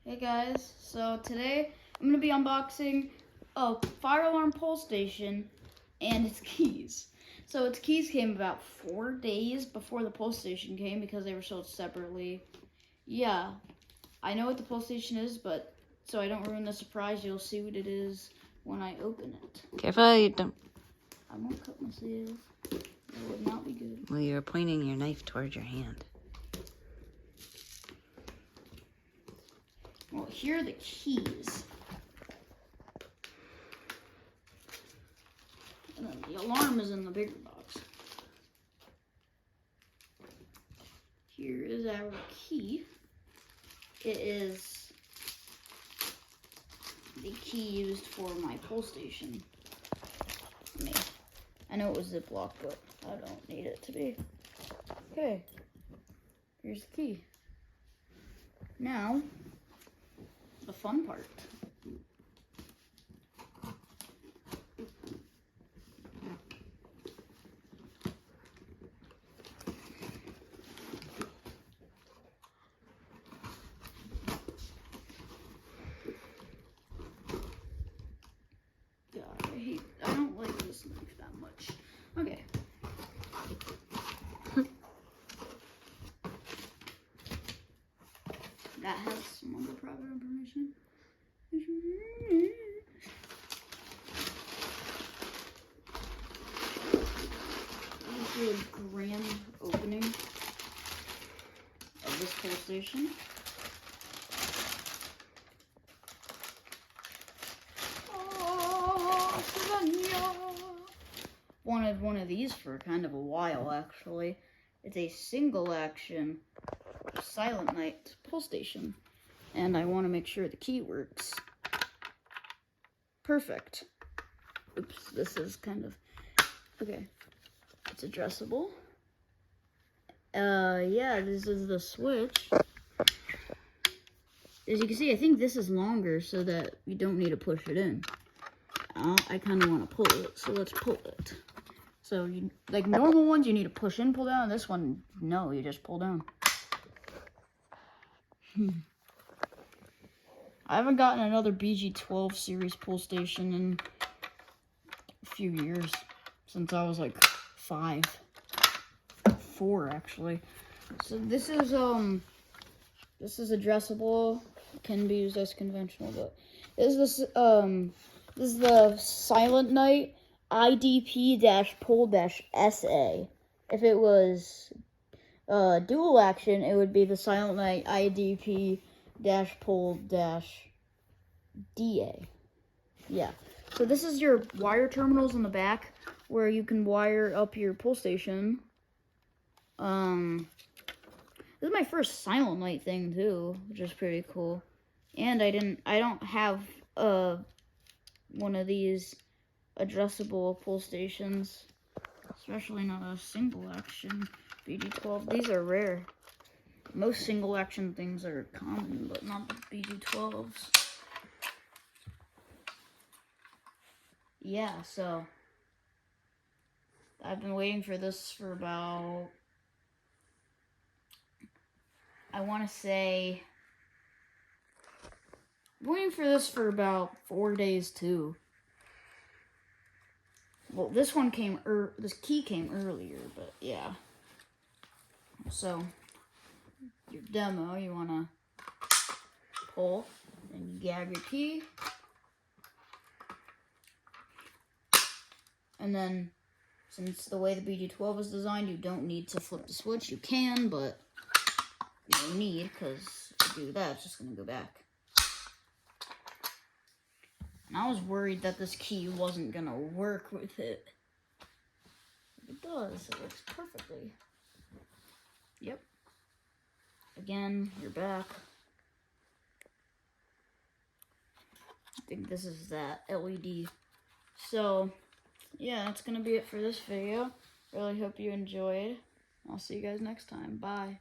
Hey guys, so today I'm going to be unboxing a fire alarm pole station and its keys. So its keys came about 4 days before the pole station came because they were sold separately. Yeah, I know what the pole station is, but so I don't ruin the surprise, you'll see what it is when I open it. Careful, you don't. I won't cut myself. That would not be good. Well, you're pointing your knife towards your hand. Well, here are the keys. And then the alarm is in the bigger box. Here is our key. It is the key used for my pole station. I know it was Ziploc, but I don't need it to be. Okay, here's the key. Now, the fun part. God, I don't like this knife that much. Okay. That has some other private information. This is a grand opening of this pole station. Wanted one of these for kind of a while, actually. It's a single action Silent Night pole station, and I want to make sure the key works. Perfect. Oops, this is kind of okay. It's addressable. Yeah, this is the switch. As you can see, I think this is longer so that you don't need to push it in. I kind of want to pull it, so let's pull it. So, like normal ones, you need to push in, pull down. This one, no, you just pull down. I haven't gotten another BG12 series pole station in a few years, since I was like 4 actually. So this is addressable, can be used as conventional, but this is the Silent Night IDP-pole-SA. If it was dual action, it would be the Silent Night IDP-pole-DA. Yeah. So this is your wire terminals in the back where you can wire up your pole station. This is my first Silent Night thing too, which is pretty cool. And I don't have one of these addressable pole stations, especially not a single action BG12. These are rare. Most single action things are common, but not the BG12s. Yeah, so I've been waiting for this for about, I want to say, waiting for this for about 4 days too. Well, this one came, this key came earlier, but yeah. So, your demo, you want to pull, and you grab your key. And then, since the way the BG12 is designed, you don't need to flip the switch. You can, but you don't need, because if you do that, it's just going to go back. And I was worried that this key wasn't going to work with it. It does. It works perfectly. Yep. Again, you're back. I think this is that LED. So, yeah, that's going to be it for this video. Really hope you enjoyed. I'll see you guys next time. Bye.